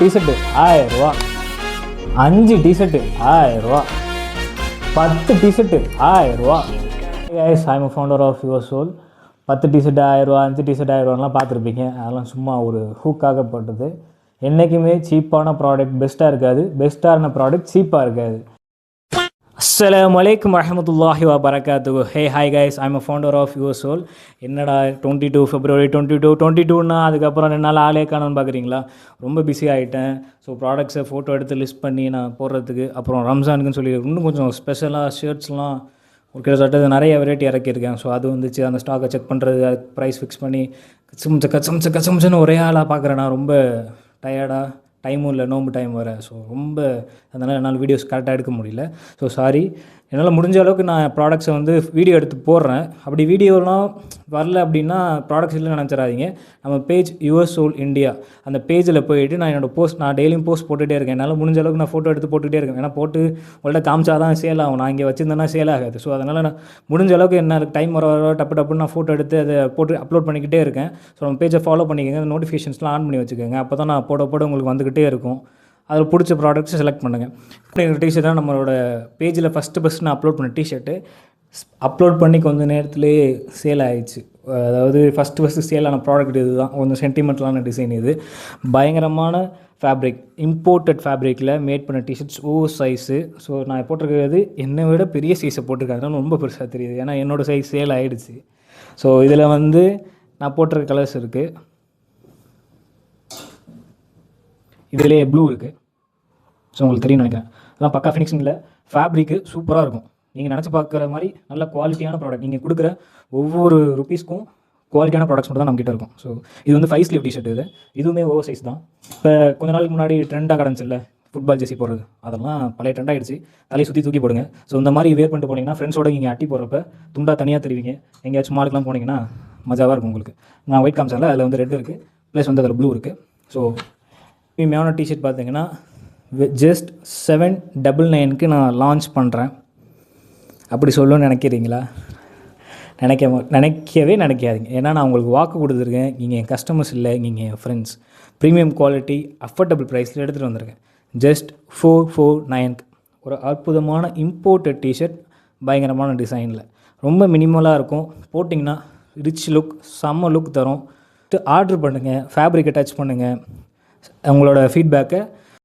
T shirt 1000 ரூபா, 5 T shirt 1000 ரூபா, 10 T shirt 1000 ரூபா. guys, I am a founder of Your Soul. 10 T shirt 1000 ரூபா, 5 டிஷர்ட் 1000 ரூபாலாம் பார்த்துருப்பீங்க. அதெல்லாம் சும்மா ஒரு ஹூக்காக போட்டது. என்றைக்குமே சீப்பான ப்ராடக்ட் பெஸ்ட்டாக இருக்காது, பெஸ்ட்டான ப்ராடக்ட் சீப்பாக இருக்காது. அஸ்ஸலாமு அலைக்கும் வரஹ்மத்துல்லாஹி வபரகாத்துஹு. Hey hi guys, I am a founder of your soul. என்னடா 22 February 22 அதுக்கப்புறம் 2 நாள் ஆளே காணும்னு பார்க்குறீங்களா? ரொம்ப பிஸி ஆகிட்டேன். ஸோ ப்ராடக்ட்ஸை ஃபோட்டோ எடுத்து லிஸ்ட் பண்ணி நான் போடுறதுக்கு, அப்புறம் ரம்ஜானுக்குன்னு சொல்லி இன்னும் கொஞ்சம் ஸ்பெஷலாக ஷர்ட்ஸ்லாம் ஒரு கிட்டத்தட்ட நிறைய வெரைட்டி இறக்கியிருக்கேன். ஸோ அது வந்துச்சு, அந்த ஸ்டாக்கை செக் பண்ணுறது, அதுக்கு ப்ரைஸ் ஃபிக்ஸ் பண்ணி கச்சம்ச்சன்னு ஒரே ஆளாக பார்க்குறேன். நான் ரொம்ப டயர்டாக, டைமும் இல்லை, நோம்பு டைம் வர. ஸோ ரொம்ப அதனால் என்னால் வீடியோஸ் கரெக்டாக எடுக்க முடியல. So sorry. என்னால் முடிஞ்ச அளவுக்கு நான் ப்ராடக்ட்ஸை வந்து வீடியோ எடுத்து போடுறேன். அப்படி வீடியோலாம் வரல அப்படின்னா ப்ராடக்ட்ஸ் இல்லைன்னு நினச்சிடாதீங்க. நம்ம பேஜ் யுவர் சோல் இந்தியா, அந்த பேஜில் போயிட்டு நான் என்னோடய போஸ்ட், நான் டெய்லியும் போஸ்ட் போட்டுகிட்டே இருக்கேன். என்னால் முடிஞ்ச அளவுக்கு நான் ஃபோட்டோ எடுத்து போட்டுகிட்டே இருக்கேன். ஏன்னா போட்டு உங்கள்கிட்ட காமிச்சா தான் சேல் ஆகும். நான் இங்கே வச்சுருந்தேன்னா சேல் ஆகாது. ஸோ அதனால் நான் முடிஞ்ச அளவுக்கு என்ன டைம் வர டப்புன்னு நான் ஃபோட்டோ எடுத்து அதை போட்டு அப்லோட் பண்ணிக்கிட்டே இருக்கேன். ஸோ நம்ம பேஜை ஃபாலோ பண்ணிக்கோங்க, அந்த நோட்டிஃபிகேஷன்ஸ்லாம் ஆன் பண்ணி வச்சுக்கோங்க. அப்போ தான் நான் போட உங்களுக்கு வந்துக்கிட்டே இருக்கும். அதில் பிடிச்ச ப்ராடக்ட்ஸை செலக்ட் பண்ணுங்கள். டிஷர்ட் தான் நம்மளோட பேஜில் ஃபஸ்ட்டு நான் அப்லோட் பண்ண டிஷர்ட்டு. அப்லோட் பண்ணி கொஞ்சம் நேரத்துலேயே சேல் ஆகிடுச்சு. அதாவது ஃபஸ்ட்டு சேல் ஆன ப்ராடக்ட் இது தான். கொஞ்சம் சென்டிமெண்டலான டிசைன் இது. பயங்கரமான ஃபேப்ரிக், இம்போர்ட்டட் ஃபேப்ரிக்கில் மேட் பண்ண டிஷர்ட்ஸ், சைஸு. ஸோ நான் போட்டிருக்கிறது என்னை விட பெரிய சைஸை போட்டிருக்காங்க, ரொம்ப பெருசாக தெரியுது. ஏன்னா என்னோடய சைஸ் சேல் ஆகிடுச்சு. ஸோ இதில் வந்து நான் போட்டிருக்க கலர்ஸ் இருக்குது. இதிலே ப்ளூ இருக்குது. ஸோ உங்களுக்கு தெரியும் நினைக்கிறேன். அதெல்லாம் பக்கா ஃபினிஷிங்கில் ஃபேப்ரிக்கு சூப்பராக இருக்கும். நீங்கள் நினச்சி பார்க்குற மாதிரி நல்ல குவாலிட்டியான ப்ராடக்ட். நீங்கள் கொடுக்குற ஒவ்வொரு ருப்பீஸ்க்கும் குவாலிட்டியான ப்ராடக்ட்ஸ் மட்டும் தான் நம்மகிட்ட இருக்கும். ஸோ இது வந்து 5 ஸ்லீவ் டிஷர்ட். இதுவுமே ஓவர் சைஸ் தான். இப்போ கொஞ்ச நாளுக்கு முன்னாடி ட்ரெண்டாக கிடந்துச்சு இல்லை, ஃபுட்பால் ஜெர்சி போடுறது, அதெல்லாம் பழைய ட்ரெண்ட் ஆகிடுச்சு. தலையை சுற்றி தூக்கி போடுங்க. ஸோ இந்த மாதிரி வேர் பண்ணிட்டு போனீங்கன்னா ஃப்ரெண்ட்ஸோட நீங்கள் அட்டி போடுறப்ப துண்டா தனியாக தெரிவிங்க. எங்கேயாச்சும் மாலுக்குலாம் போனீங்கன்னா மஜாவாக இருக்கும் உங்களுக்கு. நான் ஒயிட் காமிச்சால அதில் வந்து ரெட் இருக்குது, ப்ளஸ் வந்து அதில் ப்ளூ இருக்குது. ஸோ ப்ரீமியமான டிஷர்ட் பார்த்தீங்கன்னா ஜஸ்ட் 799க்கு நான் லான்ச் பண்ணுறேன். அப்படி சொல்லணும்னு நினைக்கிறீங்களா? நினைக்காதீங்க. ஏன்னா நான் உங்களுக்கு வாக்கு கொடுத்துருக்கேன். நீங்கள் என் கஸ்டமர்ஸ் இல்லை, நீங்கள் என் ஃப்ரெண்ட்ஸ். ப்ரீமியம் குவாலிட்டி, அஃபோர்டபுள் ப்ரைஸில் எடுத்துகிட்டு வந்திருக்கேன். ஜஸ்ட் 449க்கு ஒரு அற்புதமான இம்போர்ட்டட் டிஷர்ட், பயங்கரமான டிசைனில், ரொம்ப மினிமலாக இருக்கும். போட்டிங்கன்னா ரிச் லுக், செம்ம லுக் தரும். ஆர்டர் பண்ணுங்கள், ஃபேப்ரிக்கை டச் பண்ணுங்கள், உங்களோட ஃபீட்பேக்கை